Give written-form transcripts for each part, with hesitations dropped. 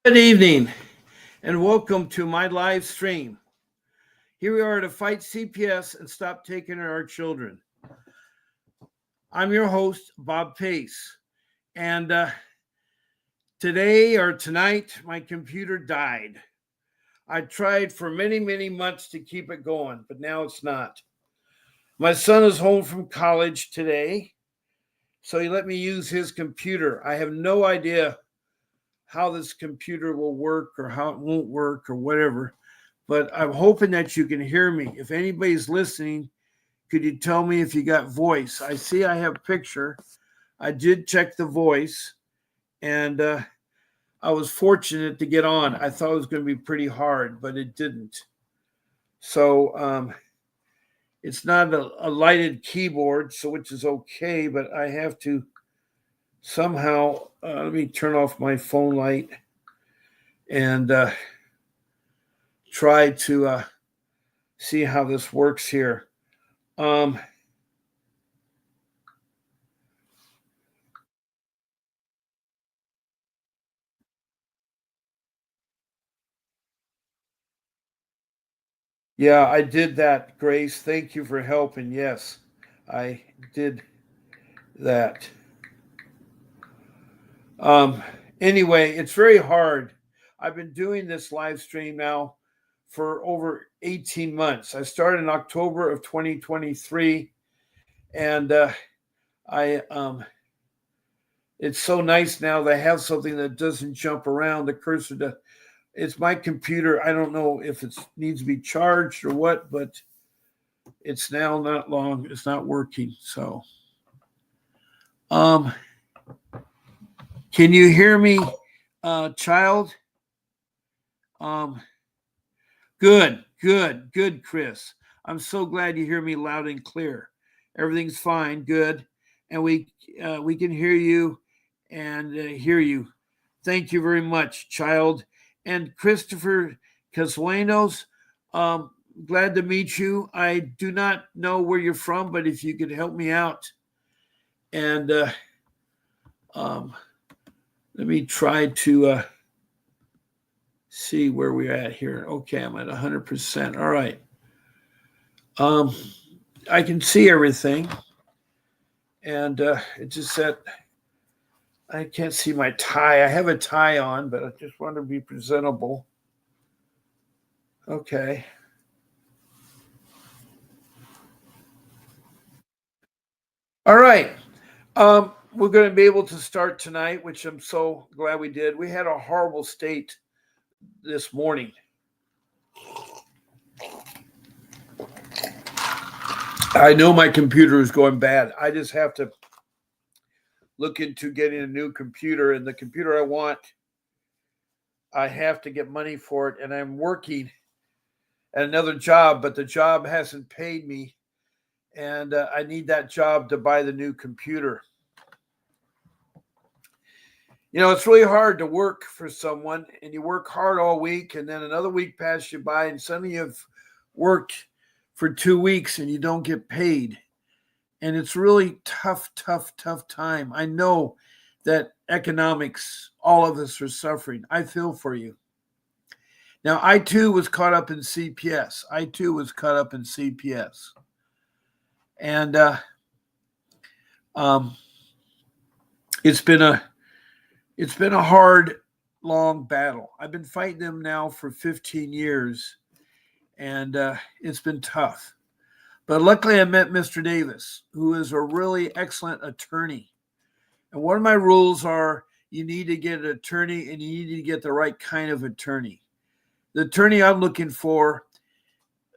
Good evening and welcome to my live stream. Here we are to fight CPS and stop taking our children. I'm your host, Bob Pace, and today or tonight, my computer died. I tried for many months to keep it going, but now it's not. My son is home from college today, so he let me use his computer. I have no idea how this computer will work or how it won't work or whatever. But I'm hoping that you can hear me. If anybody's listening, could you tell me if you got voice? I see I have picture. I did check the voice, and I was fortunate to get on. I thought it was going to be pretty hard, but it didn't. So it's not a lighted keyboard, so which is okay, but I have to somehow, let me turn off my phone light and try to see how this works here. Yeah, I did that, Grace. Thank you for helping. Yes, I did that. Um, anyway, it's very hard. I've been doing this live stream now for over 18 months. I started in October of 2023, and it's so nice now that I have something that doesn't jump around the cursor. It's my computer. I don't know if it needs to be charged or what, but it's now not long. It's not working. So, can you hear me, child? Good, Chris. I'm so glad you hear me loud and clear. Everything's fine, good, and we can hear you and hear you. Thank you very much, child. And Christopher Casuenos, glad to meet you. I do not know where you're from, but if you could help me out, and let me try to see where we're at here. Okay, I'm at 100%. All right. I can see everything, and it's just that I can't see my tie. I have a tie on, but I just want to be presentable. Okay. All right. We're going to be able to start tonight, which I'm so glad we did. We had a horrible state this morning. I know my computer is going bad. I just have to look into getting a new computer, and the computer I want, I have to get money for it, and I'm working at another job, but the job hasn't paid me, and I need that job to buy the new computer. You know, it's really hard to work for someone, and you work hard all week, and then another week passes you by, and suddenly you've worked for 2 weeks and you don't get paid. And it's really tough time. I know that economics, all of us are suffering. I feel for you. Now, I too was caught up in CPS. And it's been a hard, long battle. I've been fighting them now for 15 years, and it's been tough. But luckily I met Mr. Davis, who is a really excellent attorney. And one of my rules are you need to get an attorney, and you need to get the right kind of attorney. The attorney I'm looking for,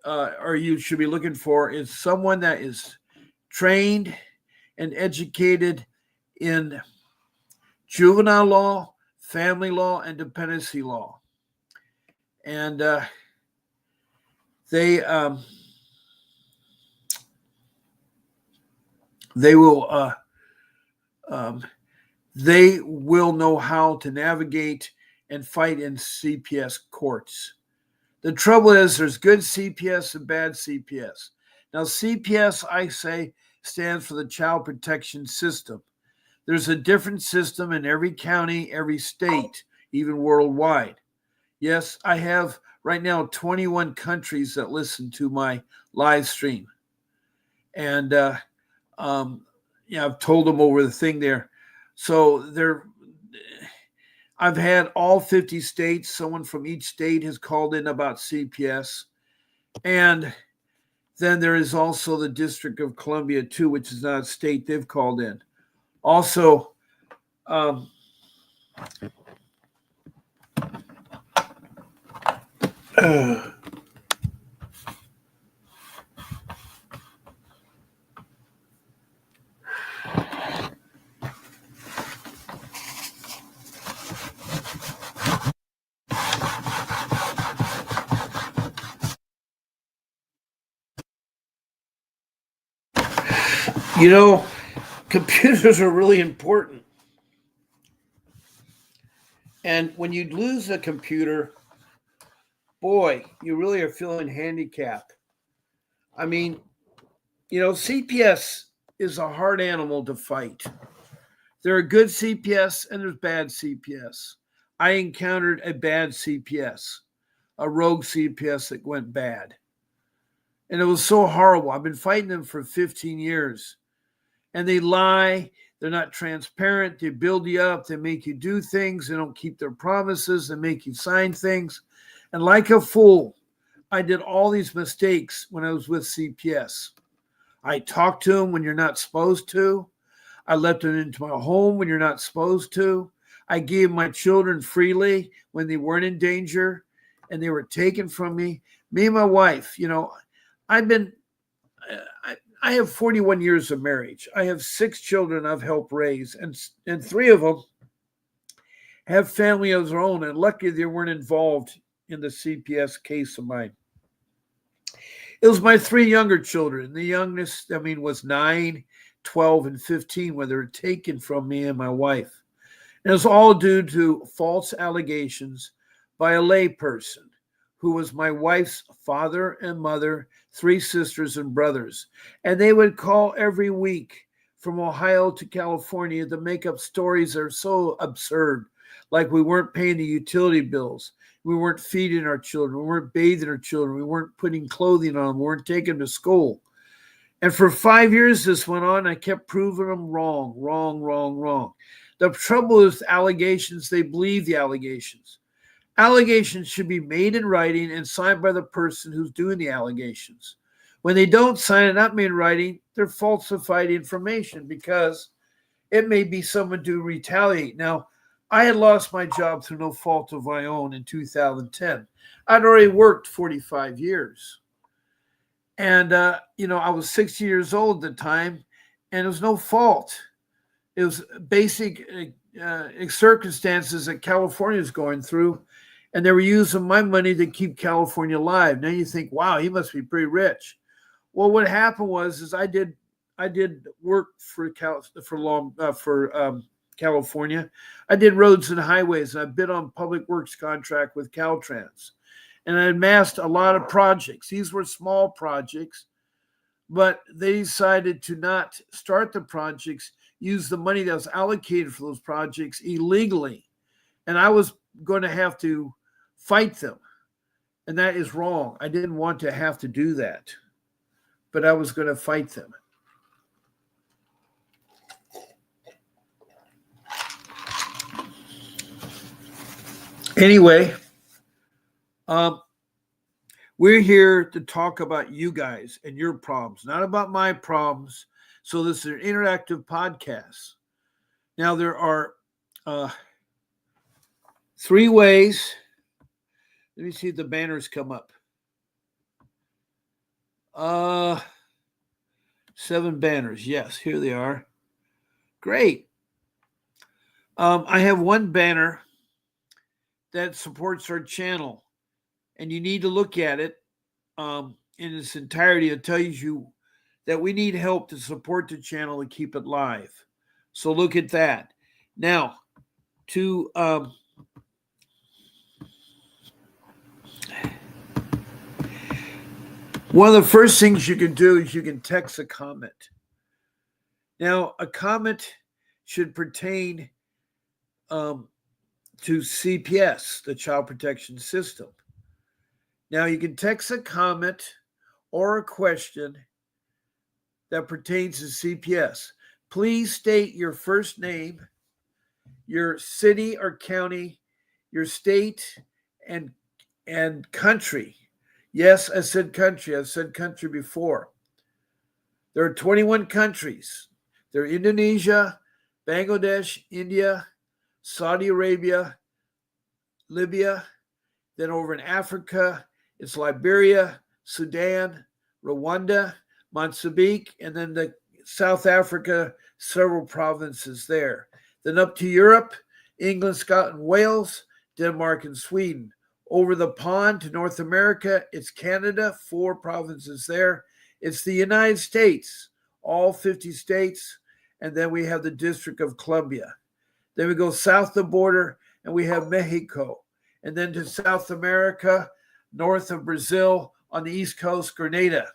or you should be looking for, is someone that is trained and educated in juvenile law, family law, and dependency law. And they will know how to navigate and fight in CPS courts. The trouble is there's good CPS and bad CPS. Now, CPS, I say, stands for the Child Protection System. There's a different system in every county, every state. even worldwide. Yes, I have right now 21 countries that listen to my live stream. And um, yeah, I've told them over the thing there. So I've had all 50 states. Someone from each state has called in about CPS. And then there is also the District of Columbia, too, which is not a state. They've called in. Also, computers are really important. And when you lose a computer, boy, you really are feeling handicapped. I mean, CPS is a hard animal to fight. There are good CPS and there's bad CPS. I encountered a bad CPS, a rogue CPS that went bad. And it was so horrible. I've been fighting them for 15 years. And they lie. They're not transparent. They build you up. They make you do things. They don't keep their promises. They make you sign things. And like a fool, I did all these mistakes when I was with CPS. I talked to them when you're not supposed to. I let them into my home when you're not supposed to. I gave my children freely when they weren't in danger and they were taken from me. Me and my wife, I've been, I have 41 years of marriage. I have 6 children I've helped raise, and 3 of them have family of their own. And luckily they weren't involved in the CPS case of mine. It was my 3 younger children. The youngest, was 9, 12, and 15 when they were taken from me and my wife. And it was all due to false allegations by a layperson who was my wife's father and mother, 3 sisters and brothers. And they would call every week from Ohio to California to make up stories that are so absurd, like we weren't paying the utility bills. We weren't feeding our children. We weren't bathing our children. We weren't putting clothing on them. We weren't taking them to school. And for 5 years this went on. I kept proving them wrong. The trouble is allegations. They believe the allegations. Allegations should be made in writing and signed by the person who's doing the allegations. When they don't sign it, not made in writing, they're falsified information because it may be someone to retaliate. Now, I had lost my job through no fault of my own in 2010. I'd already worked 45 years. And, I was 60 years old at the time, and it was no fault. It was basic circumstances that California is going through, and they were using my money to keep California alive. Now you think, wow, he must be pretty rich. Well, what happened was I did work for California. I did roads and highways, and I bid on public works contract with Caltrans. And I amassed a lot of projects. These were small projects, but they decided to not start the projects, use the money that was allocated for those projects illegally. And I was going to have to fight them. And that is wrong. I didn't want to have to do that, but I was going to fight them. Anyway, we're here to talk about you guys and your problems, not about my problems. So this is an interactive podcast. Now there are 3 ways. Let me see if the banners come up. 7 banners. Yes, here they are. Great. I have 1 banner that supports our channel, and you need to look at it in its entirety. It tells you that we need help to support the channel and keep it live. So look at that. Now, to one of the first things you can do is you can text a comment. Now, a comment should pertain to to CPS, the Child Protection System. Now you can text a comment or a question that pertains to CPS. Please state your first name, your city or county, your state, and country. Yes, I said country. I've said country before. There are 21 countries. They're Indonesia, Bangladesh, India, Saudi Arabia, Libya. Then over in Africa, it's Liberia, Sudan, Rwanda, Mozambique, and then the South Africa, several provinces there. Then up to Europe, England, Scotland, Wales, Denmark, and Sweden. Over the pond to North America, it's Canada, 4 provinces there. It's the United States, all 50 states, and then we have the District of Columbia. Then we go south the border, and we have Mexico. And then to South America, north of Brazil, on the East Coast, Grenada.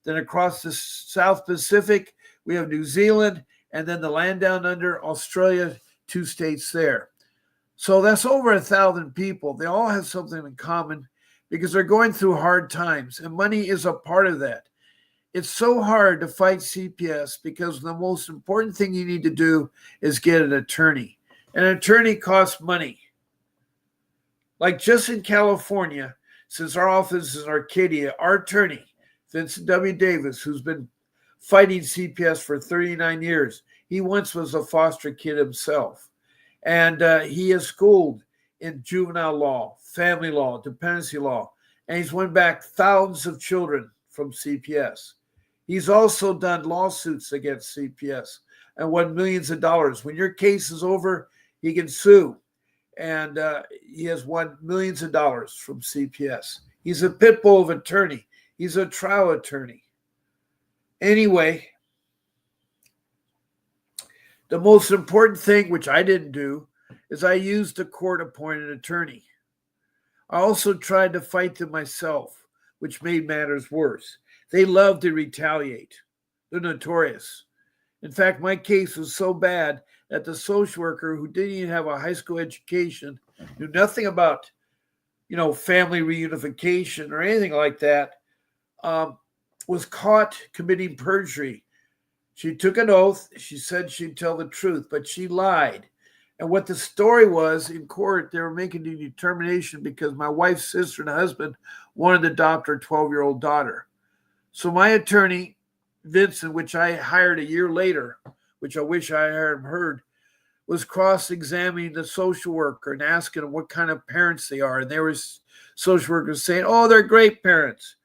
Then across the South Pacific, we have New Zealand, and then the land down under, Australia, 2 states there. So that's over 1,000 people. They all have something in common because they're going through hard times, and money is a part of that. It's so hard to fight CPS because the most important thing you need to do is get an attorney. An attorney costs money. Like just in California, since our office is in Arcadia, our attorney, Vincent W. Davis, who's been fighting CPS for 39 years, he once was a foster kid himself. And he is schooled in juvenile law, family law, dependency law, and he's won back thousands of children from CPS. He's also done lawsuits against CPS and won millions of dollars. When your case is over, he can sue, and he has won millions of dollars from CPS. He's a pit bull of attorney. He's a trial attorney. Anyway, the most important thing, which I didn't do, is I used a court-appointed attorney. I also tried to fight them myself, which made matters worse. They love to retaliate. They're notorious. In fact, my case was so bad that the social worker, who didn't even have a high school education, knew nothing about, family reunification or anything like that, was caught committing perjury. She took an oath. She said she'd tell the truth, but she lied. And what the story was in court, they were making a determination because my wife's sister and husband wanted to adopt her 12-year-old daughter. So my attorney, Vincent, which I hired a year later, which I wish I had heard, was cross-examining the social worker and asking them what kind of parents they are. And there was social workers saying, oh, they're great parents.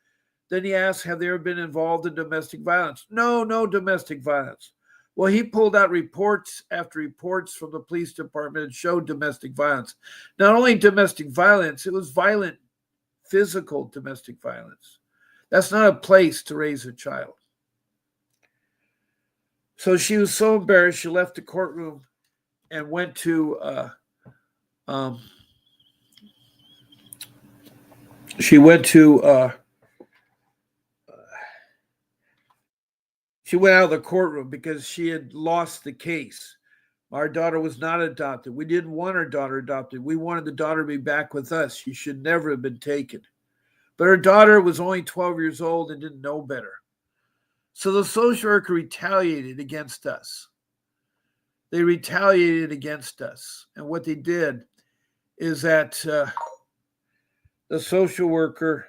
Then he asked, have they ever been involved in domestic violence? No domestic violence. Well, he pulled out reports after reports from the police department and showed domestic violence. Not only domestic violence, it was violent, physical domestic violence. That's not a place to raise a child. So she was so embarrassed, she left the courtroom and went to she went out of the courtroom because she had lost the case. Our daughter was not adopted. We didn't want our daughter adopted. We wanted the daughter to be back with us. She should never have been taken. But her daughter was only 12 years old and didn't know better. So the social worker retaliated against us. They retaliated against us. And what they did is that the social worker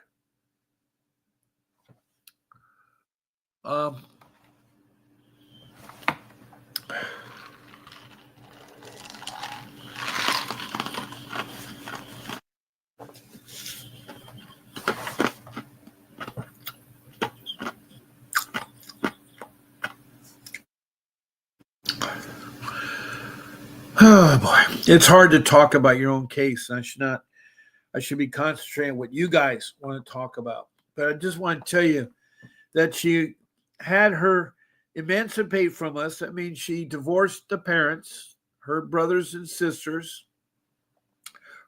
oh boy, it's hard to talk about your own case. I should be concentrating on what you guys want to talk about. But I just want to tell you that she had her emancipate from us. That means she divorced the parents, her brothers and sisters,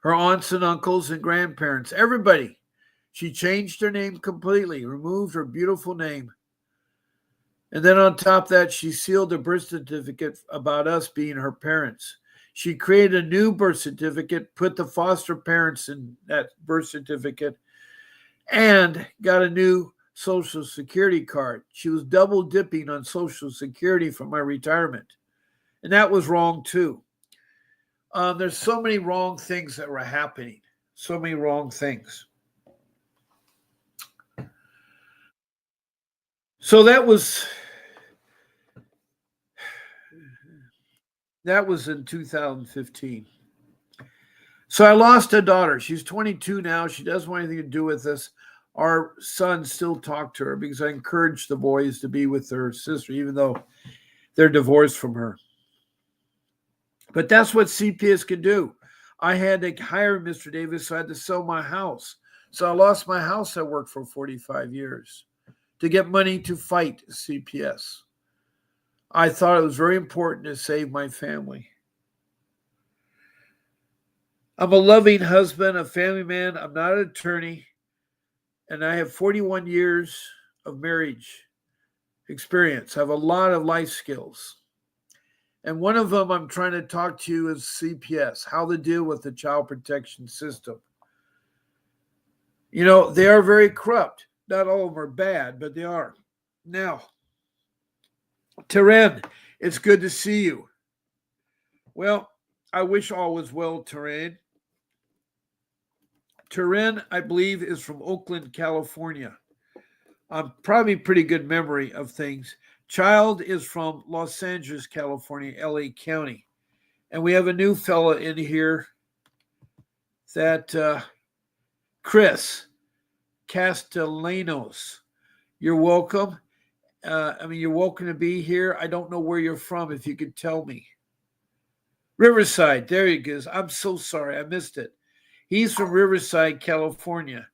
her aunts and uncles and grandparents, everybody. She changed her name completely, removed her beautiful name. And then on top of that, she sealed a birth certificate about us being her parents. She created a new birth certificate, put the foster parents in that birth certificate, and got a new Social Security card. She was double dipping on Social Security for my retirement. And that was wrong too. There's so many wrong things that were happening. So many wrong things. So that was in 2015. So I lost a daughter. She's 22 now. She doesn't want anything to do with us. Our son still talked to her because I encouraged the boys to be with their sister, even though they're divorced from her. But that's what CPS can do. I had to hire Mr. Davis, so I had to sell my house. So I lost my house I worked for 45 years to get money to fight CPS. I thought it was very important to save my family. I'm a loving husband, a family man. I'm not an attorney. And I have 41 years of marriage experience. I have a lot of life skills. And one of them I'm trying to talk to you is CPS, how to deal with the child protection system. You know, they are very corrupt. Not all of them are bad, but they are. Now, Terren, it's good to see you. Well, I wish all was well, Terren. Terren, I believe, is from Oakland, California. Probably pretty good memory of things. Child is from Los Angeles, California, LA County. And we have a new fella in here that Chris Castellanos. You're welcome. You're welcome to be here. I don't know where you're from, if you could tell me. Riverside, there he goes. I'm so sorry, I missed it. He's from Riverside, California.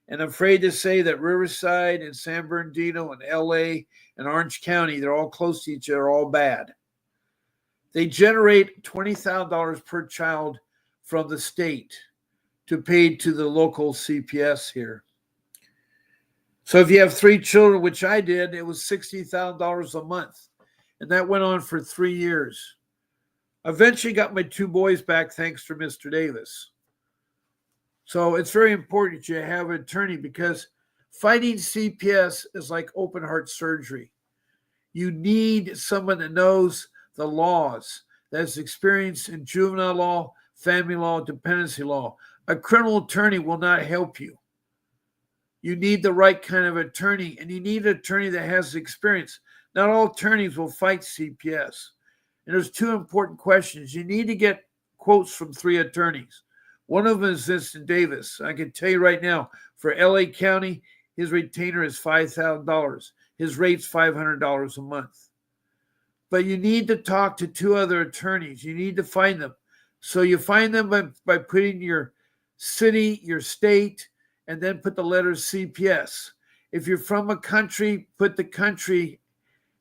And I'm afraid to say that Riverside and San Bernardino and LA and Orange County, they're all close to each other, all bad. They generate $20,000 per child from the state to pay to the local CPS here. So if you have 3 children, which I did, it was $60,000 a month. And that went on for 3 years. Eventually got my 2 boys back thanks to Mr. Davis. So it's very important you have an attorney because fighting CPS is like open heart surgery. You need someone that knows the laws, that's experienced in juvenile law, family law, dependency law. A criminal attorney will not help you. You need the right kind of attorney, and you need an attorney that has experience. Not all attorneys will fight CPS. And there's 2 important questions. You need to get quotes from 3 attorneys. One of them is Vincent Davis. I can tell you right now, for LA County, his retainer is $5,000. His rate's $500 a month. But you need to talk to 2 other attorneys. You need to find them. So you find them by putting your city, your state, and then put the letters CPS. If you're from a country, put the country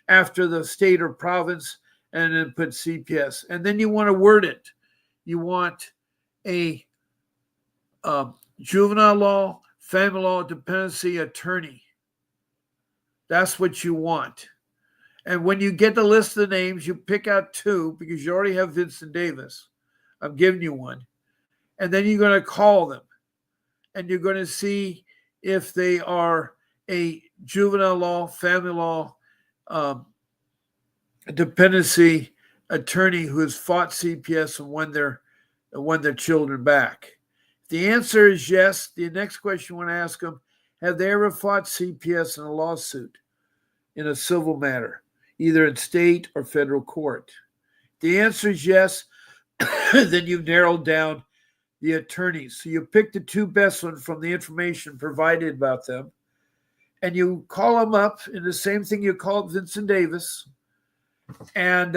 after the state or province, and then put CPS. And then you want to word it. You want a juvenile law, family law, dependency attorney. That's what you want. And when you get the list of the names, you pick out 2 because you already have Vincent Davis. I'm giving you one. And then you're going to call them. And you're going to see if they are a juvenile law, family law, dependency attorney who has fought CPS and won their children back. If the answer is yes, the next question you want to ask them, have they ever fought CPS in a lawsuit, in a civil matter, either in state or federal court? If the answer is yes, then you've narrowed down the attorneys. So you pick the 2 best ones from the information provided about them, and you call them up in the same thing you called Vincent Davis. And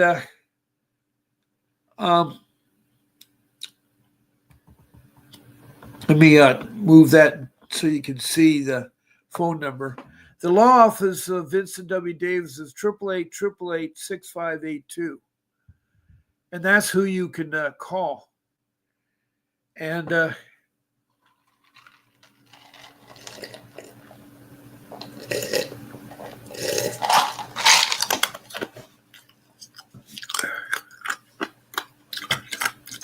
let me move that so you can see the phone number. The law office of Vincent W. Davis is 888-888-6582. And that's who you can call. And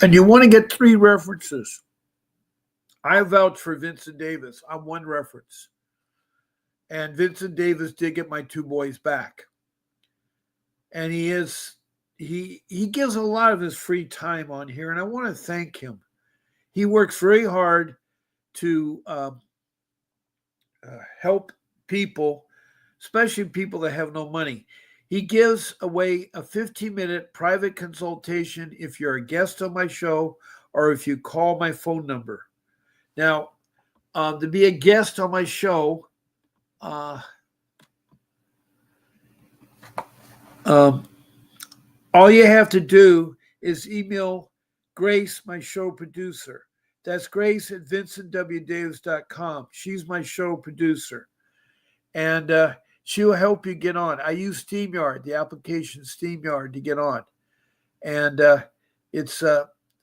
And you want to get 3 references. I vouch for Vincent Davis. I'm 1 reference. And Vincent Davis did get my 2 boys back. And he gives a lot of his free time on here, and I want to thank him. He works very hard to help people, especially people that have no money. He gives away a 15-minute private consultation if you're a guest on my show or if you call my phone number. Now, to be a guest on my show, all you have to do is email Grace, my show producer. That's Grace at vincentwdavis.com. She's my show producer. And she will help you get on. I use StreamYard, the application StreamYard, to get on. And it's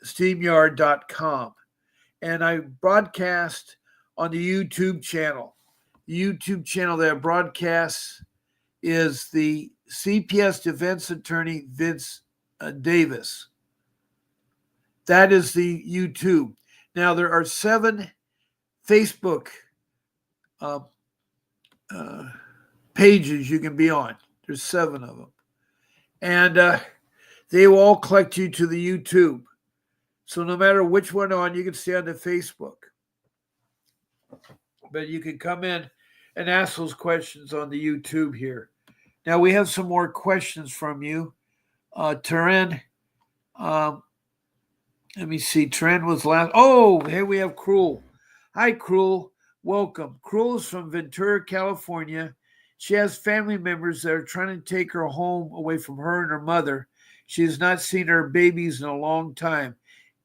StreamYard.com. And I broadcast on the YouTube channel. The YouTube channel that I broadcast is the CPS defense attorney Vince Davis. That is the YouTube. Now, there are 7 Facebook pages you can be on. There's 7 of them. And they will all collect you to the YouTube. So no matter which one on, you can stay on the Facebook. But you can come in and ask those questions on the YouTube here. Now, we have some more questions from you. Taren, let me see. Taren was last. Oh, here we have Cruel. Hi, Cruel. Welcome. Cruel is from Ventura, California. She has family members that are trying to take her home away from her and her mother. She has not seen her babies in a long time.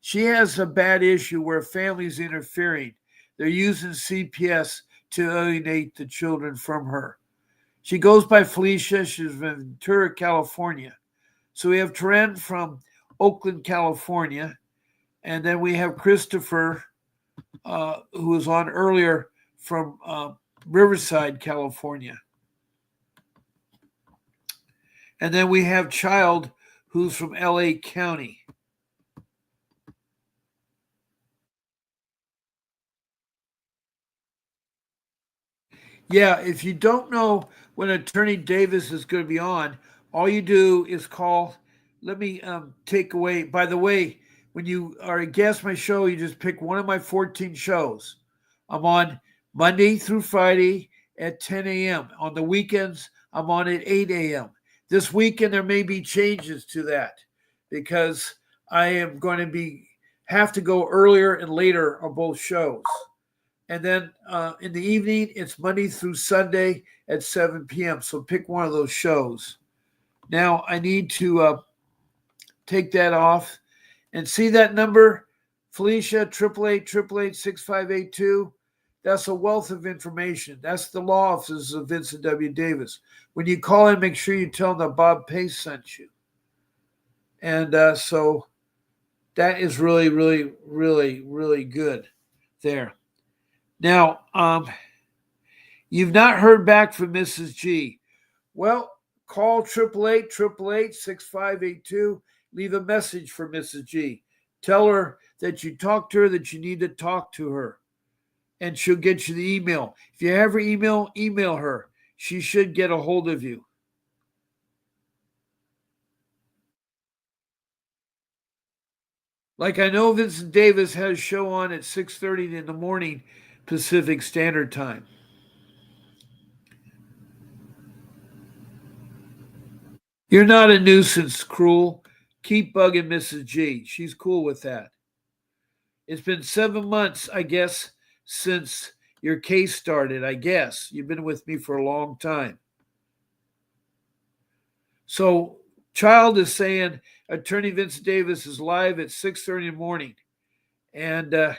She has a bad issue where families interfering. They're using CPS to alienate the children from her. She goes by Felicia. She's from Ventura, California. So we have Taren from Oakland, California. And then we have Christopher, who was on earlier from Riverside, California. And then we have Child, who's from LA County. Yeah, if you don't know when Attorney Davis is going to be on, all you do is call. Let me take away. By the way, when you are a guest on my show, you just pick one of my 14 shows. I'm on Monday through Friday at 10 a.m. On the weekends, I'm on at 8 a.m. This weekend, there may be changes to that because I am going to have to go earlier and later on both shows. And then in the evening, it's Monday through Sunday at 7 p.m. So pick one of those shows. Now, I need to take that off and see that number, Felicia, 888-888-6582. That's a wealth of information. That's the law offices of Vincent W. Davis. When you call in, make sure you tell them that Bob Pace sent you. And so that is really, really, really, really good there. Now, you've not heard back from Mrs. G. Well, call 888-888-6582. Leave a message for Mrs. G. Tell her that you talked to her, that you need to talk to her, and she'll get you the email. If you have her email, email her. She should get a hold of you. Like I know Vincent Davis has a show on at 6:30 in the morning Pacific Standard Time. You're not a nuisance, Cruel. Keep bugging Mrs. G. She's cool with that. It's been 7 months, I guess, since your case started, I guess. You've been with me for a long time. So, Child is saying Attorney Vincent Davis is live at 6:30 in the morning. And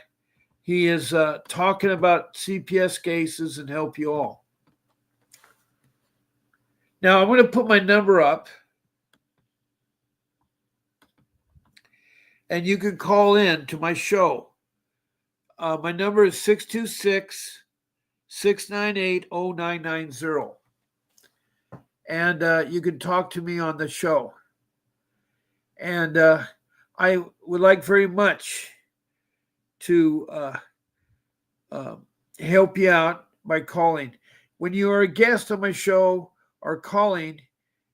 he is talking about CPS cases and help you all. Now, I'm going to put my number up. And you can call in to my show. My number is 626-698-0990. And you can talk to me on the show. And I would like very much to uh, help you out by calling. When you are a guest on my show or calling,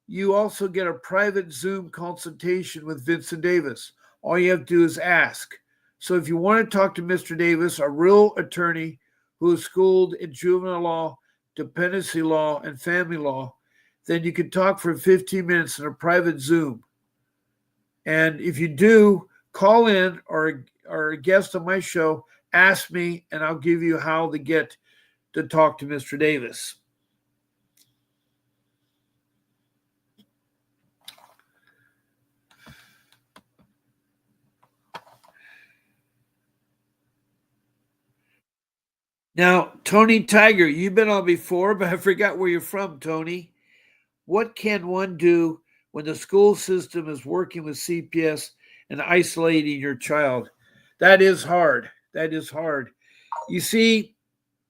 you also get a private Zoom consultation with Vincent Davis. All you have to do is ask. So if you want to talk to Mr. Davis, a real attorney who is schooled in juvenile law, dependency law, and family law, then you can talk for 15 minutes in a private Zoom. And if you do, call in or a guest on my show, ask me, and I'll give you how to get to talk to Mr. Davis. Now, Tony Tiger, you've been on before, but I forgot where you're from, Tony. What can one do when the school system is working with CPS and isolating your child? That is hard. That is hard. You see,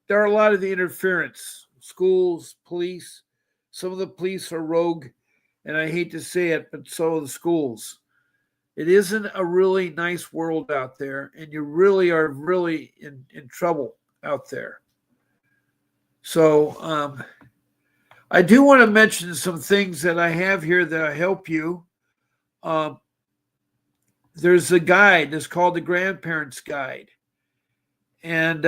there are a lot of interference. Schools, police, some of the police are rogue, and I hate to say it, but so are the schools. It isn't a really nice world out there, and you really are really in trouble out there. So I do want to mention some things that I have here that help you. Um, there's a guide that's called the Grandparents Guide, and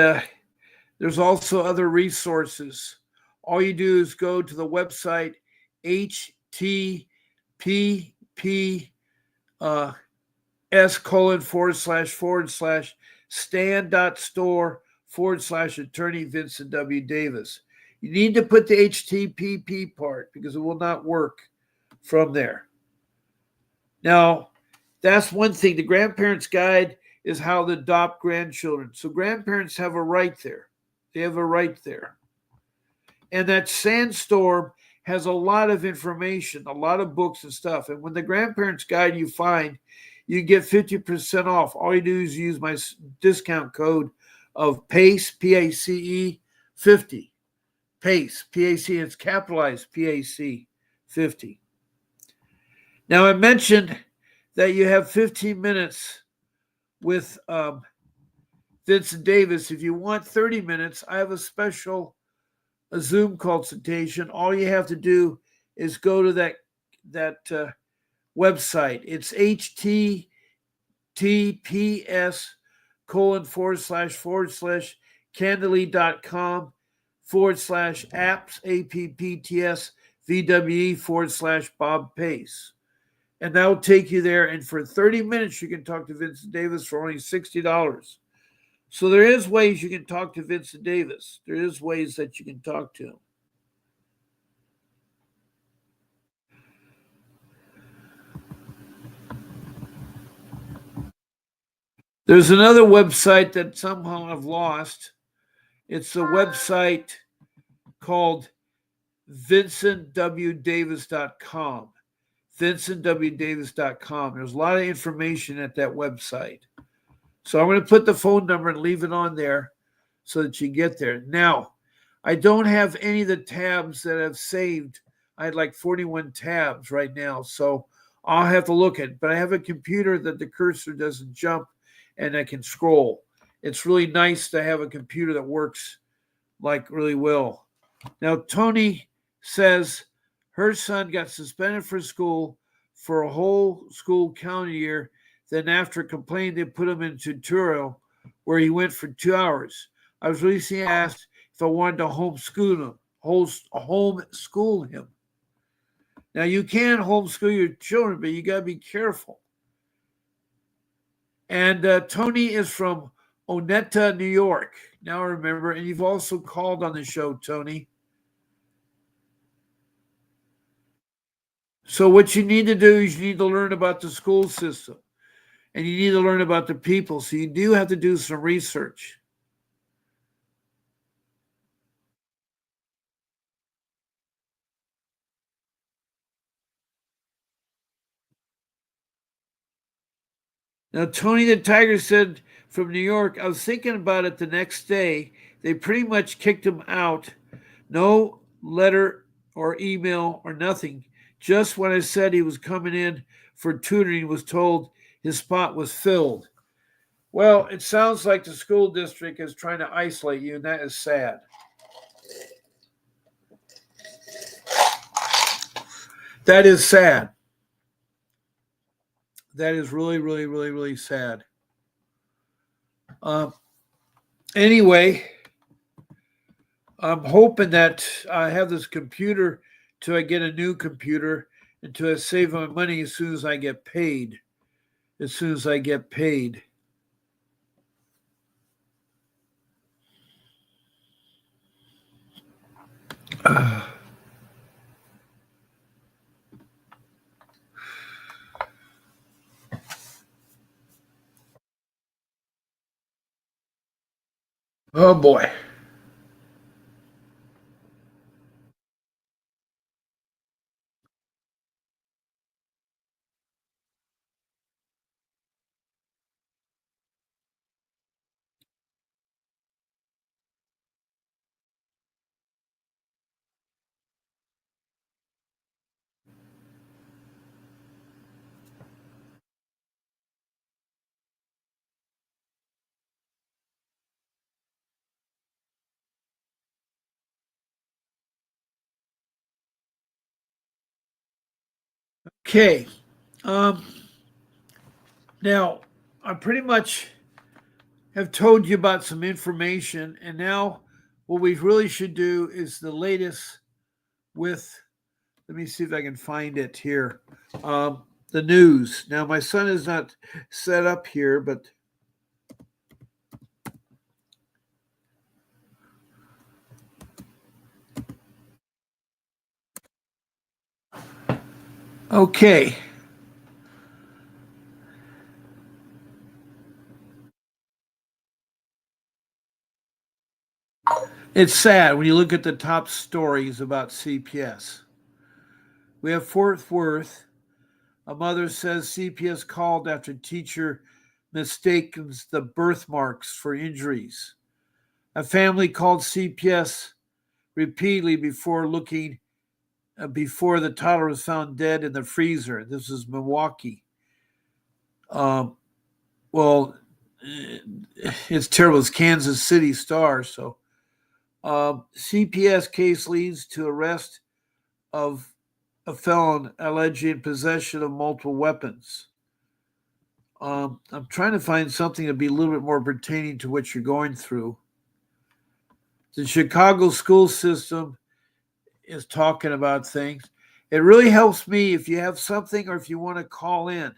there's also other resources. All you do is go to the website http s:// stand.store/attorney Vincent W. Davis. You need to put the HTTP part because it will not work from there. Now, that's one thing. The Grandparents Guide is how to adopt grandchildren. So grandparents have a right there. They have a right there. And that Sandstorm has a lot of information, a lot of books and stuff. And when the Grandparents Guide you find, you get 50% off. All you do is use my discount code of PACE, P-A-C-E, 50. PACE, P-A-C, it's capitalized P-A-C, 50. Now, I mentioned that you have 15 minutes with Vincent Davis. If you want 30 minutes, I have a Zoom consultation. All you have to do is go to that website. It's https://candidly.com/apps, APPTS, VWE/Bob Pace. And that will take you there. And for 30 minutes, you can talk to Vincent Davis for only $60. So there is ways you can talk to Vincent Davis. There is ways that you can talk to him. There's another website that somehow I've lost. It's a website called vincentwdavis.com. vincentwdavis.com. There's a lot of information at that website. So I'm going to put the phone number and leave it on there so that you get there. Now, I don't have any of the tabs that I've saved. I had like 41 tabs right now, so I'll have to look at it. But I have a computer that the cursor doesn't jump and I can scroll. It's really nice to have a computer that works like really well. Now, Tony says her son got suspended from school for a whole school calendar year. Then after complaining, they put him in tutorial where he went for 2 hours. I was recently asked if I wanted to homeschool him. Now, you can homeschool your children, but you got to be careful. And Tony is from Oneta, New York. Now I remember, and you've also called on the show, Tony. So what you need to do is you need to learn about the school system. And you need to learn about the people. So you do have to do some research. Now, Tony the Tiger said from New York, I was thinking about it the next day. They pretty much kicked him out. No letter or email or nothing. Just when I said he was coming in for tutoring, was told his spot was filled. Well, it sounds like the school district is trying to isolate you, and that is sad. That is sad. That is really, really, really, really sad. Um, anyway, I'm hoping that I have this computer till I get a new computer until I save my money as soon as I get paid. As soon as I get paid. Oh boy. Okay. Um, now, I pretty much have told you about some information, and now what we really should do is the latest with, let me see if I can find it here. The news. Now, my son is not set up here, but okay. It's sad when you look at the top stories about CPS. We have Fort Worth. A mother says CPS called after teacher mistakes the birthmarks for injuries. A family called CPS repeatedly before the toddler was found dead in the freezer. This is Milwaukee. Um, well, it's terrible. It's Kansas City Star. So CPS case leads to arrest of a felon alleging possession of multiple weapons. I'm trying to find something to be a little bit more pertaining to what you're going through. The Chicago school system is talking about things. It really helps me if you have something or if you want to call in.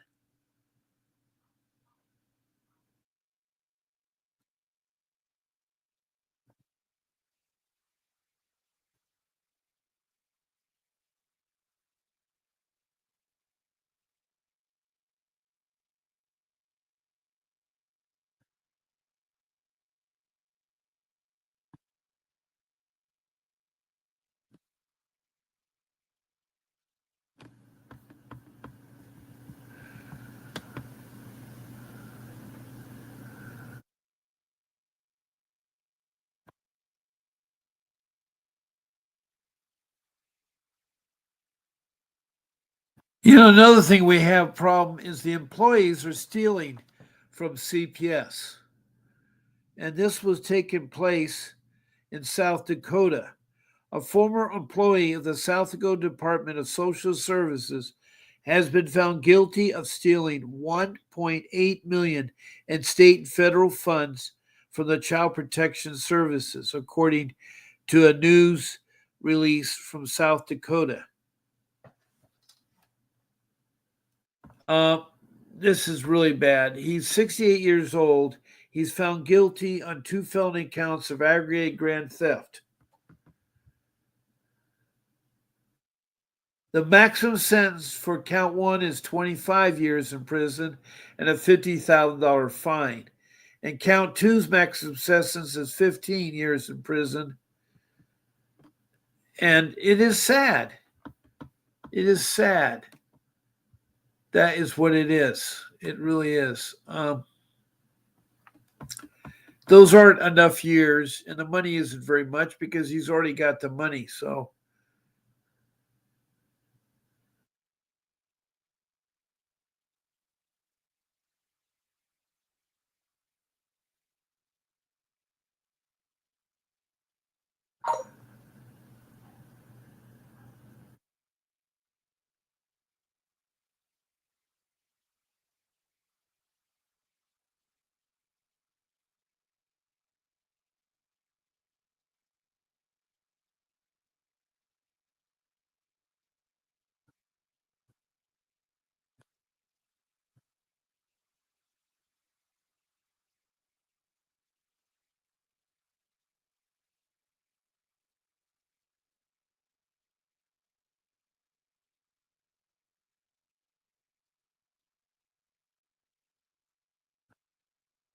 You know, another thing we have problem is the employees are stealing from CPS. And this was taking place in South Dakota. A former employee of the South Dakota Department of Social Services has been found guilty of stealing 1.8 million in state and federal funds from the Child Protection Services, according to a news release from South Dakota. Uh, this is really bad. He's 68 years old. He's found guilty on 2 felony counts of aggravated grand theft. The maximum sentence for count one is 25 years in prison and a $50,000 fine. And count two's maximum sentence is 15 years in prison. And it is sad. It is sad. That is what it is. It really is. Those aren't enough years, and the money isn't very much because he's already got the money. So,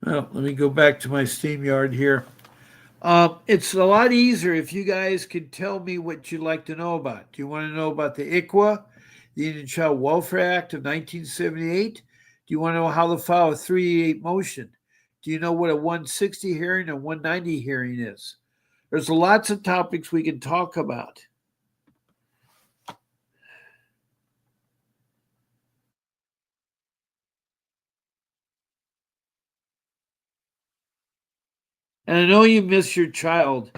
Well, let me go back to my SteamYard here. It's a lot easier if you guys could tell me what you'd like to know about. Do you want to know about the ICWA, the Indian Child Welfare Act of 1978? Do you want to know how to file a 388 motion? Do you know what a 160 hearing and 190 hearing is? There's lots of topics we can talk about. And I know you miss your child.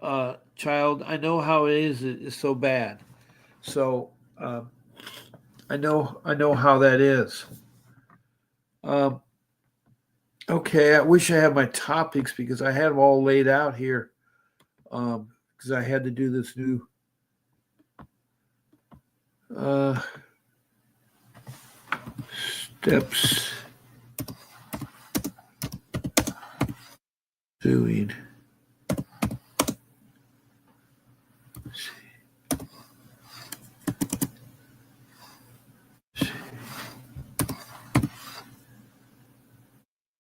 I know how it is. It's so bad. So I know how that is. Um, okay, I wish I had my topics because I had them all laid out here. Because I had to do this new uh, steps doing.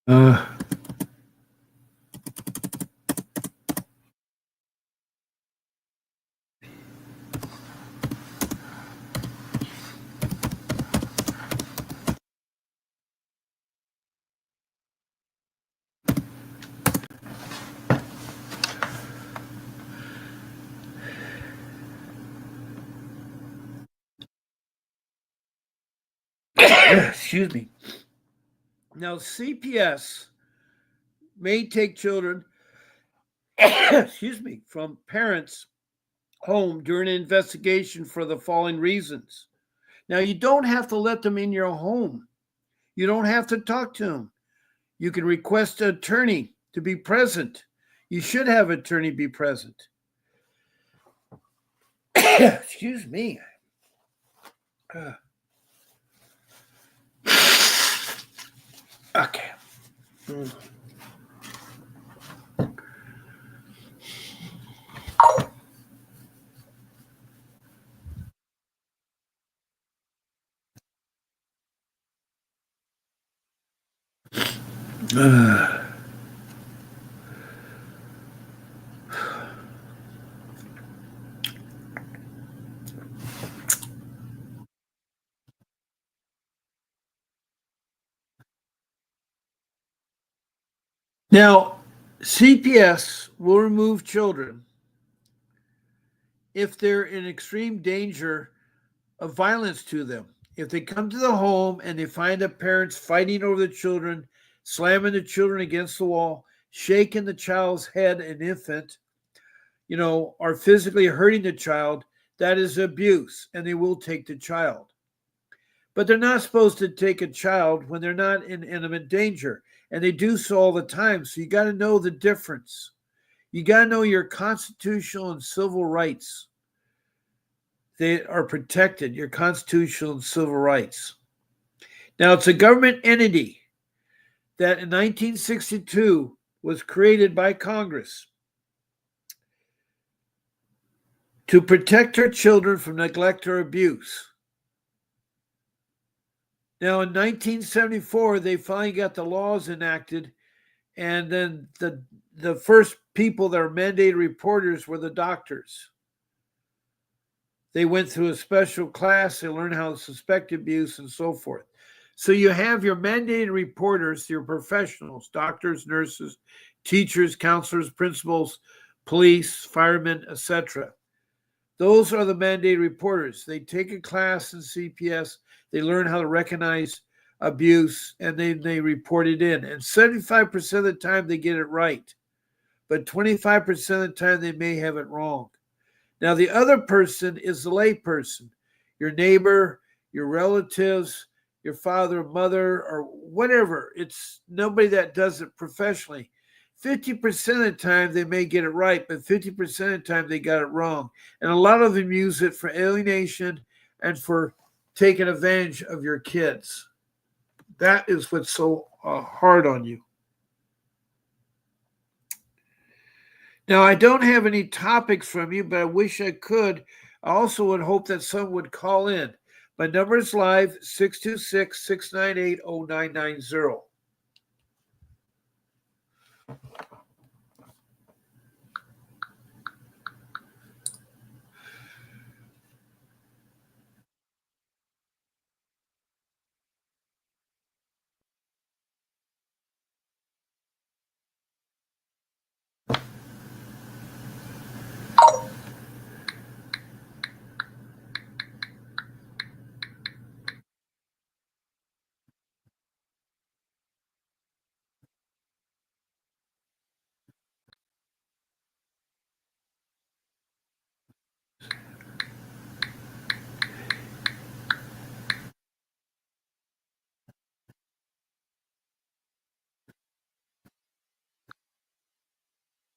Uh, excuse me. Now, CPS may take children, excuse me, from parents' home during an investigation for the following reasons. Now, you don't have to let them in your home. You don't have to talk to them. You can request an attorney to be present. You should have an attorney be present. Excuse me. Okay. Now, CPS will remove children if they're in extreme danger of violence to them. If they come to the home and they find the parents fighting over the children, slamming the children against the wall, shaking the child's head, an infant, or physically hurting the child, that is abuse, and they will take the child. But they're not supposed to take a child when they're not in imminent danger, and they do so all the time. So you got to know the difference. You got to know your constitutional and civil rights. They are protected, your constitutional and civil rights. Now, it's a government entity that in 1962 was created by Congress to protect our children from neglect or abuse. Now, in 1974, they finally got the laws enacted, and then the first people that are mandated reporters were the doctors. They went through a special class, they learned how to suspect abuse and so forth. So you have your mandated reporters, your professionals, doctors, nurses, teachers, counselors, principals, police, firemen, etc. Those are the mandated reporters. They take a class in CPS, they learn how to recognize abuse, and then they report it in. And 75% of the time they get it right. but 25% of the time they may have it wrong. Now, the other person is the lay person, your neighbor, your relatives, your father or mother, or whatever. It's nobody that does it professionally. 50% of the time they may get it right, but 50% of the time they got it wrong. And a lot of them use it for alienation and for taking advantage of your kids. That is what's so hard on you. Now, I don't have any topics from you, but I wish I could. I also would hope that someone would call in. My number is live, 626-698-0990.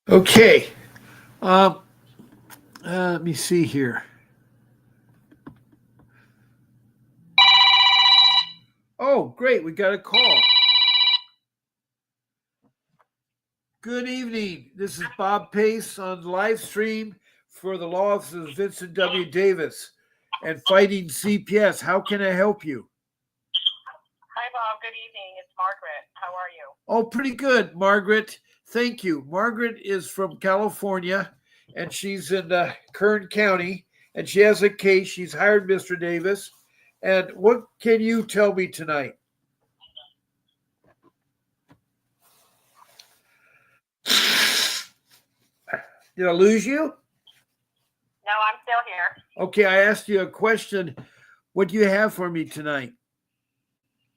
Okay. Let me see here. Oh, great. We got a call. Good evening. This is Bob Pace on live stream for the law office of Vincent W. Davis and fighting CPS. How can I help you? Hi, Bob. Good evening. It's Margaret. How are you? Oh, pretty good, Margaret. Thank you. Margaret is from California, and she's in Kern County, and she has a case. She's hired Mr. Davis. And what can you tell me tonight? Did I lose you? No, I'm still here. Okay, I asked you a question. What do you have for me tonight?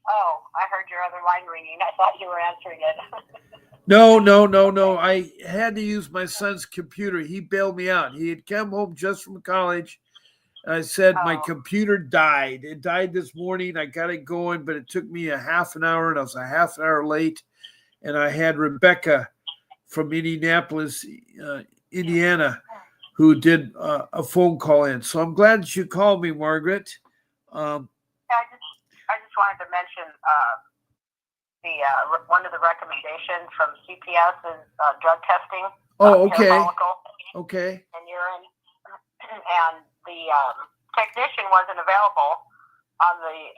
Oh, I heard your other line ringing. I thought you were answering it. No. I had to use my son's computer. He bailed me out. He had come home just from college. I said my computer died. It died this morning. I got it going, but it took me a half an hour, and I was a half an hour late. And I had Rebecca from Indianapolis, Indiana, who did a phone call in. So I'm glad that you called me, Margaret. I just wanted to mention one of the recommendations from CPS is drug testing. Oh, okay. Hair follicle Okay. and urine. And the technician wasn't available on the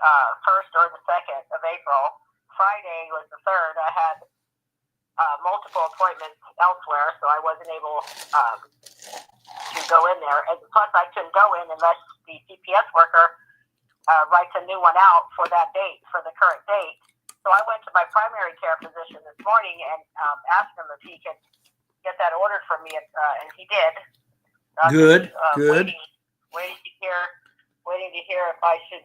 1st or the 2nd of April. Friday was the 3rd. I had multiple appointments elsewhere, so I wasn't able to go in there. And plus, I couldn't go in unless the CPS worker writes a new one out for that date, for the current date. So I went to my primary care physician this morning and asked him if he could get that ordered for me, and he did. Good. Waiting to hear if I should,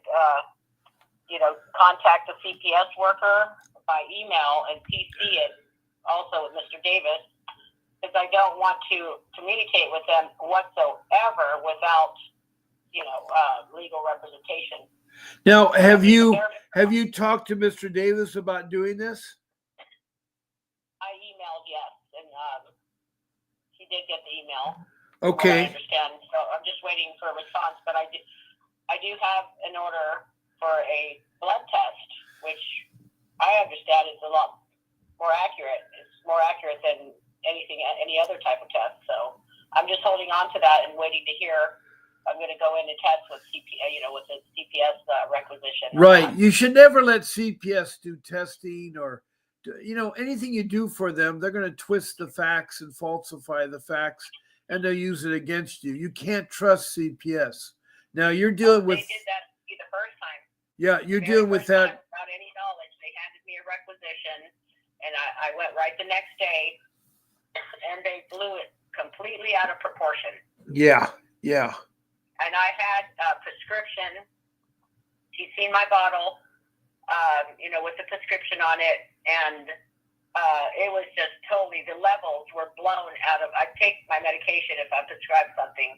contact the CPS worker by email and CC it also with Mr. Davis, because I don't want to communicate with them whatsoever without, legal representation. Now, have you talked to Mr. Davis about doing this? I emailed, yes, and he did get the email. Okay. I understand. So I'm just waiting for a response, but I do have an order for a blood test, which I understand is a lot more accurate. It's more accurate than any other type of test. So I'm just holding on to that and waiting to hear. I'm going to go in and test with with the CPS requisition. Right. You should never let CPS do testing or, anything you do for them. They're going to twist the facts and falsify the facts, and they'll use it against you. You can't trust CPS. Now you're dealing with. They did that to me the first time. Yeah, you're dealing with that. Without any knowledge, they handed me a requisition, and I went right the next day, and they blew it completely out of proportion. Yeah. And I had a prescription. She's seen my bottle, with the prescription on it, and it was just totally, the levels were blown out of, I take my medication if I prescribe something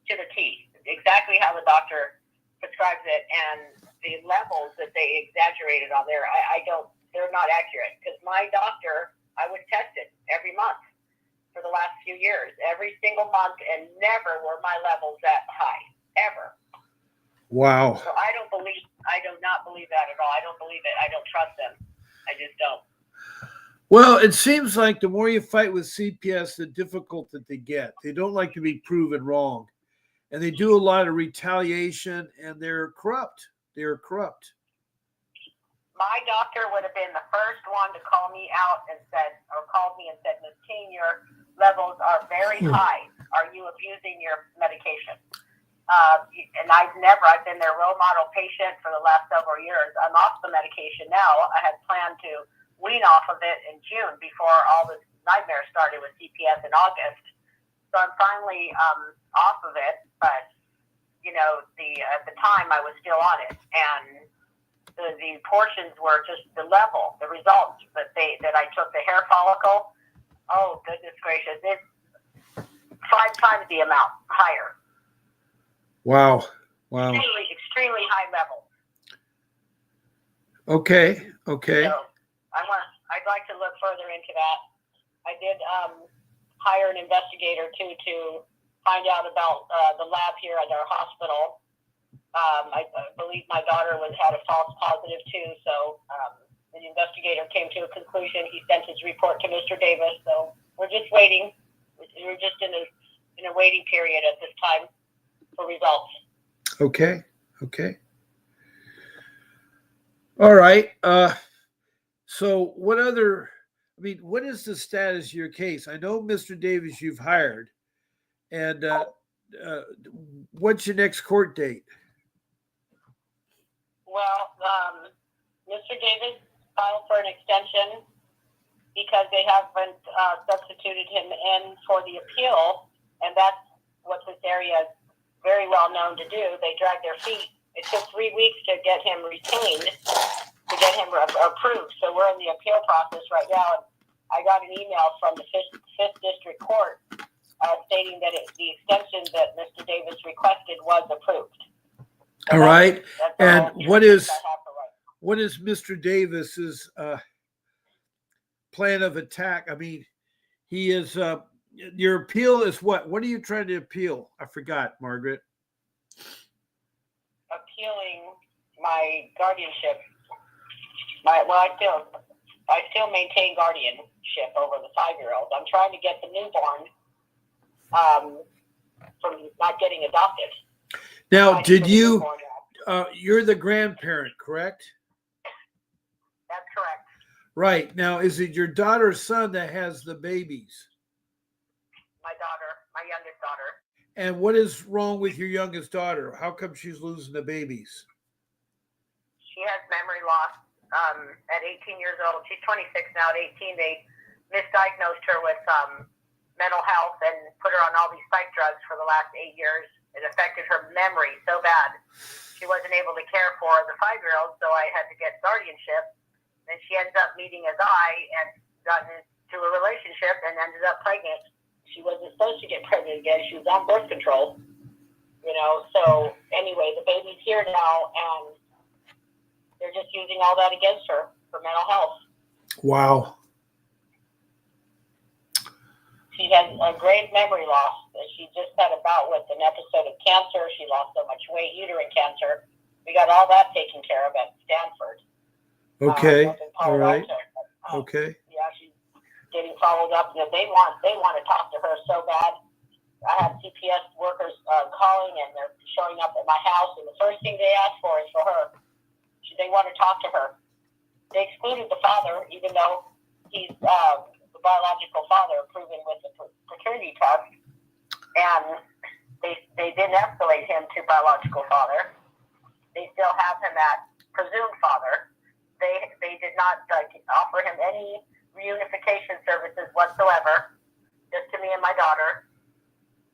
to the T, exactly how the doctor prescribes it, and the levels that they exaggerated on there, they're not accurate, because my doctor, I would test it every month for the last few years, every single month, and never were my levels that high, ever. Wow. So I do not believe that at all. I don't believe it. I don't trust them. I just don't. Well, it seems like the more you fight with CPS, the difficult that they get. They don't like to be proven wrong. And they do a lot of retaliation, and they're corrupt. They're corrupt. My doctor would have been the first one to call me out and called me and said, Ms. Teen, your levels are very high. Are you abusing your medication? And I've been their role model patient for the last several years. I'm off the medication now. I had planned to wean off of it in June before all this nightmare started with CPS in August. So I'm finally off of it, but at the time I was still on it, and the portions were just the level, the results that I took. The hair follicle, oh goodness gracious, it's 5 times the amount higher. Wow. Extremely high level. Okay. So I'd like to look further into that. I did hire an investigator too to find out about the lab here at our hospital. I believe my daughter had a false positive too, so the investigator came to a conclusion. He sent his report to Mr. Davis, so we're just waiting. We're just in a waiting period at this time for results. Okay. All right. So what is the status of your case? I know Mr. Davis you've hired, and what's your next court date? Well, Mr. Davis filed for an extension because they haven't substituted him in for the appeal, and that's what this area is very well known to do. They drag their feet. It took 3 weeks to get him retained, to get him approved. So we're in the appeal process right now. And I got an email from the Fifth District Court stating that the extension that Mr. Davis requested was approved. So all right. And what is Mr. Davis's plan of attack? I mean, he is. Your appeal is what? What are you trying to appeal? I forgot, Margaret. Appealing my guardianship. I still maintain guardianship over the 5-year-old. I'm trying to get the newborn from not getting adopted. Now, did you? You're the grandparent, correct? That's correct. Right. Now, is it your daughter or son that has the babies? My daughter, my youngest daughter. And what is wrong with your youngest daughter? How come she's losing the babies? She has memory loss at 18 years old. She's 26 now. At 18, they misdiagnosed her with mental health and put her on all these psych drugs for the last 8 years. It affected her memory so bad. She wasn't able to care for the 5-year-old, so I had to get guardianship. Then she ends up meeting a guy and got into a relationship and ended up pregnant. She wasn't supposed to get pregnant again. She was on birth control, So anyway, the baby's here now, and they're just using all that against her for mental health. Wow. She has a great memory loss. She just had a bout with an episode of cancer. She lost so much weight, uterine cancer. We got all that taken care of at Stanford. Okay. All right. Okay. Yeah, she's getting followed up. They want to talk to her so bad. I have CPS workers calling, and they're showing up at my house, and the first thing they ask for is for her. They want to talk to her. They excluded the father, even though he's the biological father, proven with the paternity test, and they didn't escalate him to biological father. They still have him at presumed father. They did not offer him any reunification services whatsoever, just to me and my daughter.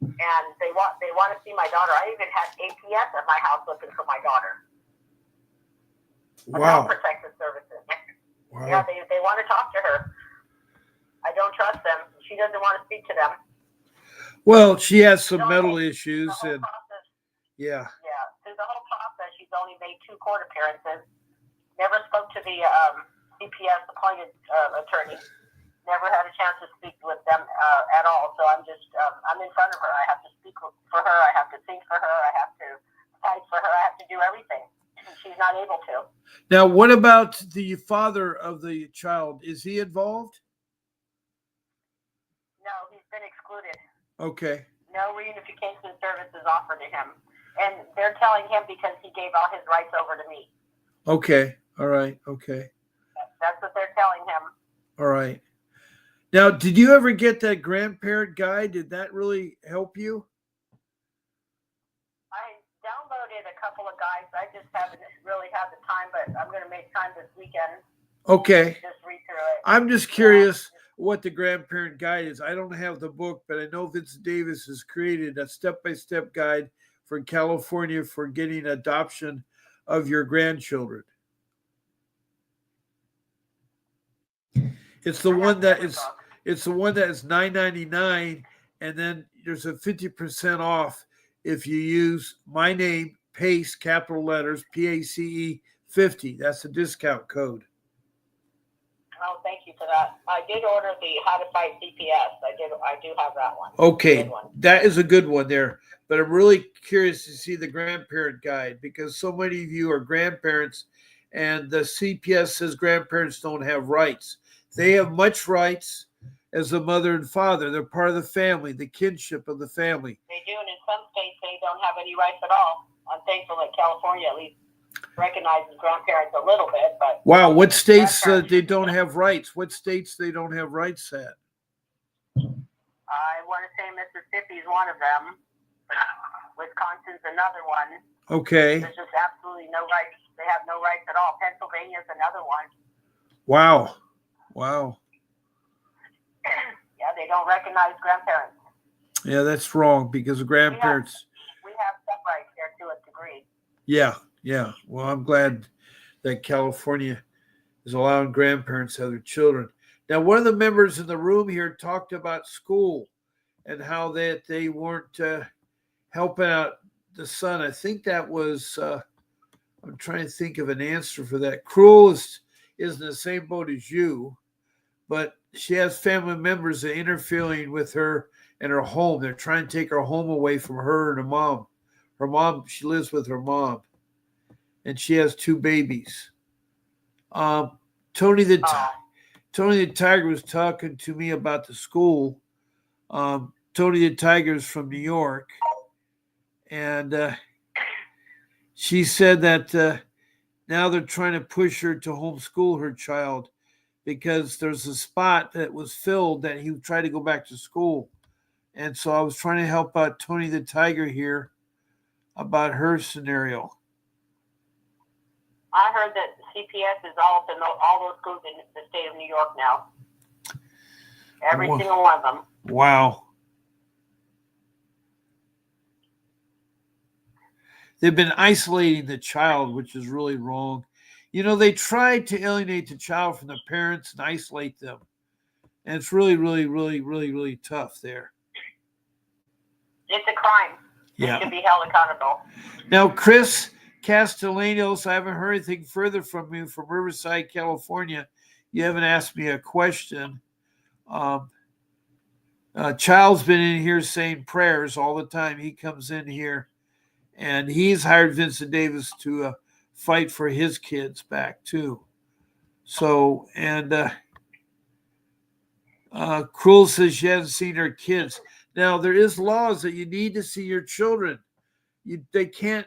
And they want to see my daughter. I even had APS at my house looking for my daughter. Wow. Protective services. Wow. Yeah, they want to talk to her. don't trust them. She doesn't want to speak to them. Well, she has some No, mental through issues, the whole and process, yeah. through the whole process, she's only made 2 court appearances. Never spoke to the CPS appointed attorney. Never had a chance to speak with them at all. So I'm just, I'm in front of her. I have to speak for her. I have to think for her. I have to fight for her. I have to do everything. She's not able to. Now, what about the father of the child? Is he involved? No, he's been excluded. Okay. No reunification services offered to him. And they're telling him because he gave all his rights over to me. Okay. All right. Okay. That's what they're telling him. All right. Now, did you ever get that grandparent guide? Did that really help you? I downloaded a couple of guides. I just haven't really had the time, but I'm going to make time this weekend. Okay. Just read through it. I'm just curious what the grandparent guide is. I don't have the book, but I know Vince Davis has created a step-by-step guide for California for getting adoption of your grandchildren. It's the one that is $9.99, and then there's a 50% off if you use my name, Pace, capital letters, PACE 50. That's the discount code. Oh, thank you for that. I did order the How to Fight CPS. I do have that one. Okay, that is a good one there. But I'm really curious to see the grandparent guide because so many of you are grandparents, and the CPS says grandparents don't have rights. They have much rights as a mother and father. They're part of the family, the kinship of the family. They do, and in some states they don't have any rights at all. I'm thankful that California at least recognizes grandparents a little bit, but wow, what states they don't have rights? What states they don't have rights at? I want to say Mississippi is one of them. Wisconsin's another one. Okay. There's just absolutely no rights. They have no rights at all. Pennsylvania's another one. Wow. Yeah, they don't recognize grandparents. Yeah, that's wrong because grandparents. We have some rights there to a degree. Yeah. Well, I'm glad that California is allowing grandparents to have their children. Now, one of the members in the room here talked about school and how that they weren't helping out the son. I think that was, I'm trying to think of an answer for that. Cruel is in the same boat as you, but she has family members that are interfering with her and her home. They're trying to take her home away from her and her mom. Her mom, she lives with her mom, and she has 2 babies. Tony the Tiger was talking to me about the school. Tony the Tiger is from New York, and she said that now they're trying to push her to homeschool her child because there's a spot that was filled that he tried to go back to school. And so I was trying to help out Tony the Tiger here about her scenario. I heard that CPS is all up in all those schools in the state of New York now. Every single one of them. Wow. They've been isolating the child, which is really wrong. You know, they tried to alienate the child from the parents and isolate them. And it's really, really, really, really, really tough there. It's a crime. Yeah. It should be held accountable. Now, Chris Castellanos, I haven't heard anything further from you from Riverside, California. You haven't asked me a question. Child's been in here saying prayers all the time. He comes in here, and he's hired Vincent Davis to fight for his kids back too. So, and Cruel says she hasn't seen her kids. Now, there is laws that you need to see your children. They can't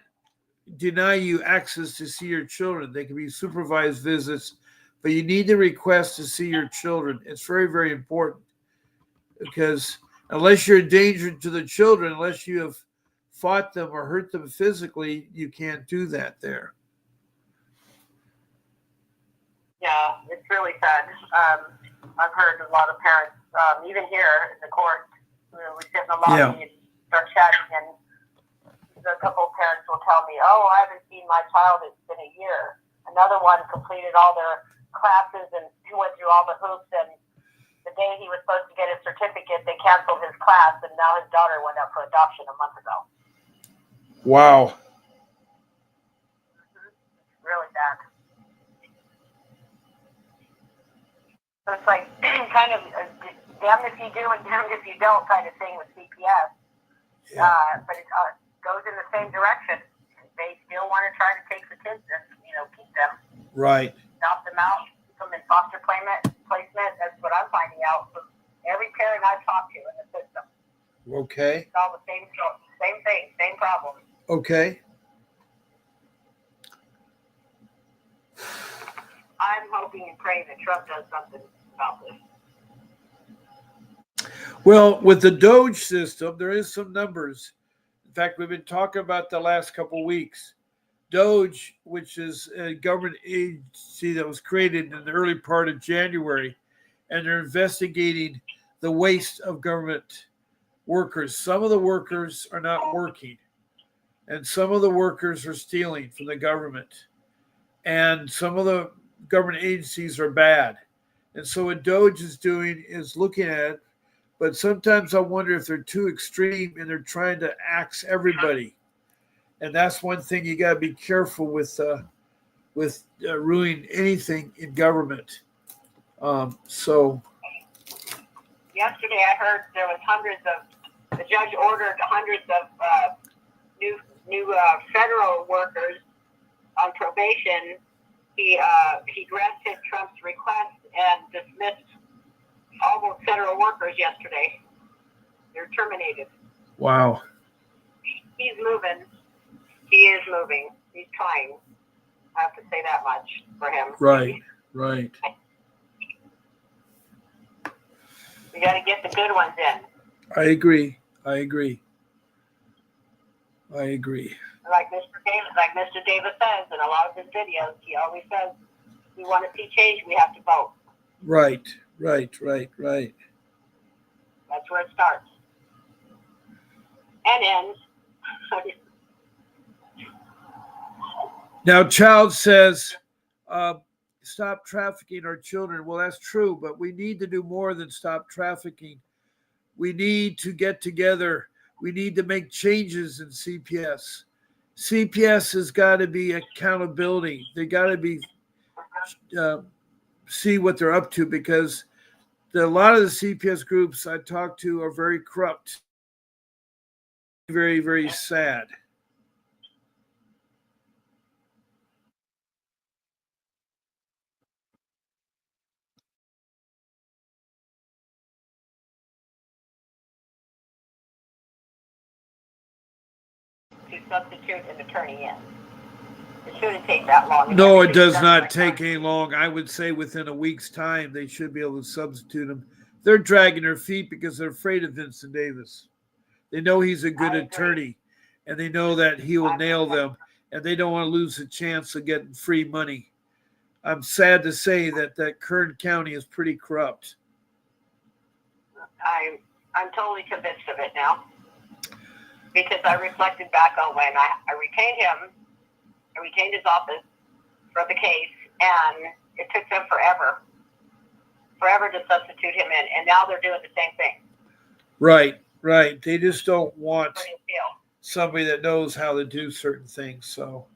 deny you access to see your children. They can be supervised visits, but you need to request to see your children. It's very, very important because unless you're a danger to the children, unless you have fought them or hurt them physically, you can't do that there. Yeah, it's really sad. I've heard a lot of parents, even here in the court, we sit in the lobby and start chatting, and a couple of parents will tell me, "Oh, I haven't seen my child. It's been a year." Another one completed all their classes and went through all the hoops, and the day he was canceled his class, and now his daughter went up for adoption a month ago. Wow. Really bad. So it's like kind of damned if you do and damned if you don't kind of thing with CPS. Yeah. But it goes in the same direction. They still want to try to take the kids and keep them. Right. Adopt them out, keep them in foster placement. That's what I'm finding out from every parent I've talked to in the system. Okay. It's all the same thing, same problem. Okay. I'm hoping and praying that Trump does something about this. Well, with the Doge system, there is some numbers. In fact, we've been talking about the last couple of weeks. Doge, which is a government agency that was created in the early part of January, and they're investigating the waste of government workers. Some of the workers are not working, and some of the workers are stealing from the government, and some of the government agencies are bad. And so what Doge is doing is looking at it, but sometimes I wonder if they're too extreme and they're trying to axe everybody. And that's one thing you got to be careful with ruining anything in government. So yesterday I heard there was the judge ordered hundreds of new federal workers on probation. He granted Trump's request and dismissed all those federal workers yesterday. They're terminated. Wow. He's moving. He is moving. He's trying. I have to say that much for him. Right. We got to get the good ones in. I agree. Like Mr. Davis says in a lot of his videos, he always says, we want to see change, we have to vote. Right. That's where it starts. And ends. Now, Child says, stop trafficking our children. Well, that's true, but we need to do more than stop trafficking. We need to get together. We need to make changes in CPS. CPS has got to be accountability. They got to be see what they're up to, because a lot of the CPS groups I talk to are very corrupt. Very, very sad. To substitute an attorney in. It shouldn't take that long. No, it does not take any long. I would say within a week's time, they should be able to substitute him. They're dragging their feet because they're afraid of Vincent Davis. They know he's a good attorney, and they know that he will nail them, and they don't want to lose the chance of getting free money. I'm sad to say that Kern County is pretty corrupt. I'm totally convinced of it now, because I reflected back on when I retained him. I retained his office for the case, and it took them forever to substitute him in, and now they're doing the same thing. Right. They just don't want somebody that knows how to do certain things. So,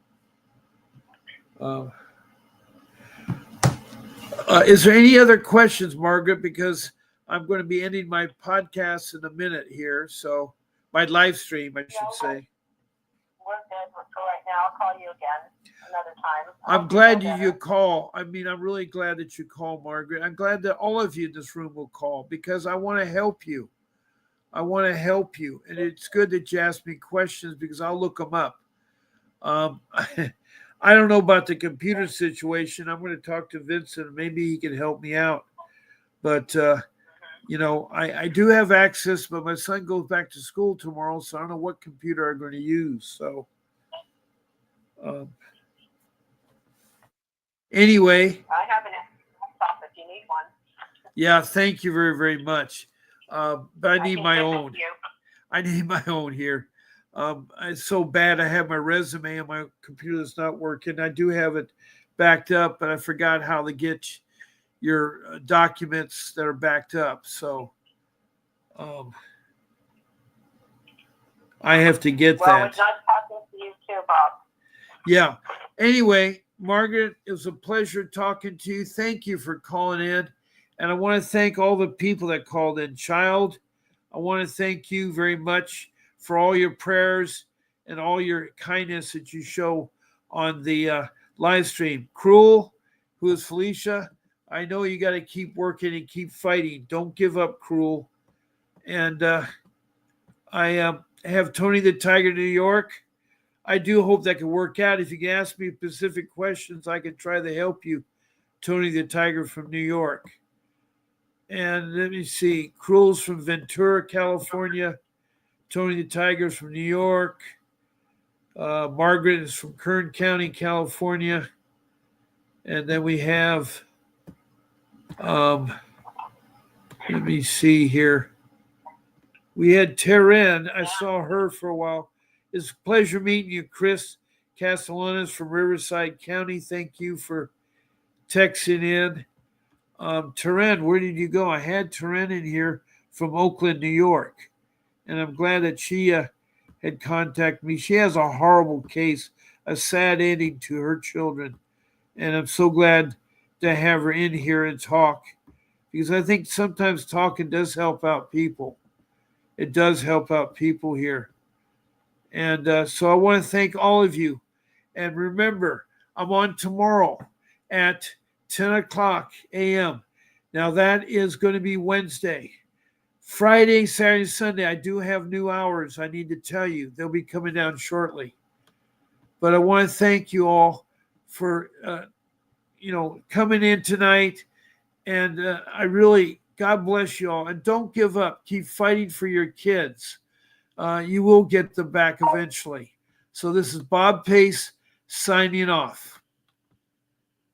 is there any other questions, Margaret? Because I'm going to be ending my podcast in a minute here. So, my live stream, I should say. We're good for right now. I'll call you again another time. I'm glad you call. I mean, I'm really glad that you call, Margaret. I'm glad that all of you in this room will call, because I want to help you. And it's good that you ask me questions, because I'll look them up. I don't know about the computer situation. I'm going to talk to Vincent. Maybe he can help me out. But, I do have access, but my son goes back to school tomorrow, so I don't know what computer I'm going to use. So, anyway. I have an laptop if you need one. Yeah, thank you very, very much. But I need my own. I need my own here. It's so bad. I have my resume on my computer that's not working. I do have it backed up, but I forgot how to get your documents that are backed up. So Um, I have to get Well, it that. was nice talking to you too, Bob. Yeah. Anyway, Margaret, it was a pleasure talking to you. Thank you for calling in. And I want to thank all the people that called in. Child, I want to thank you very much for all your prayers and all your kindness that you show on the live stream. Cruel, who is Felicia, I know you got to keep working and keep fighting. Don't give up, Cruel. And I have Tony the Tiger, New York. I do hope that can work out. If you can ask me specific questions, I can try to help you. Tony the Tiger from New York. And let me see. Cruel's from Ventura, California. Tony the Tiger's from New York. Margaret is from Kern County, California. And then we have, let me see here. We had Terren. I saw her for a while. It's a pleasure meeting you, Chris Castellanos from Riverside County. Thank you for texting in. Terren, where did you go? I had Terren in here from Oakland, New York. And I'm glad that she had contacted me. She has a horrible case, a sad ending to her children. And I'm so glad to have her in here and talk, because I think sometimes talking does help out people. It does help out people here. And so I want to thank all of you. And remember, I'm on tomorrow at 10 o'clock a.m. Now, that is going to be Wednesday. Friday, Saturday, Sunday, I do have new hours. I need to tell you. They'll be coming down shortly. But I want to thank you all for, coming in tonight. And I really, God bless you all. And don't give up. Keep fighting for your kids. You will get them back eventually. So this is Bob Pace signing off.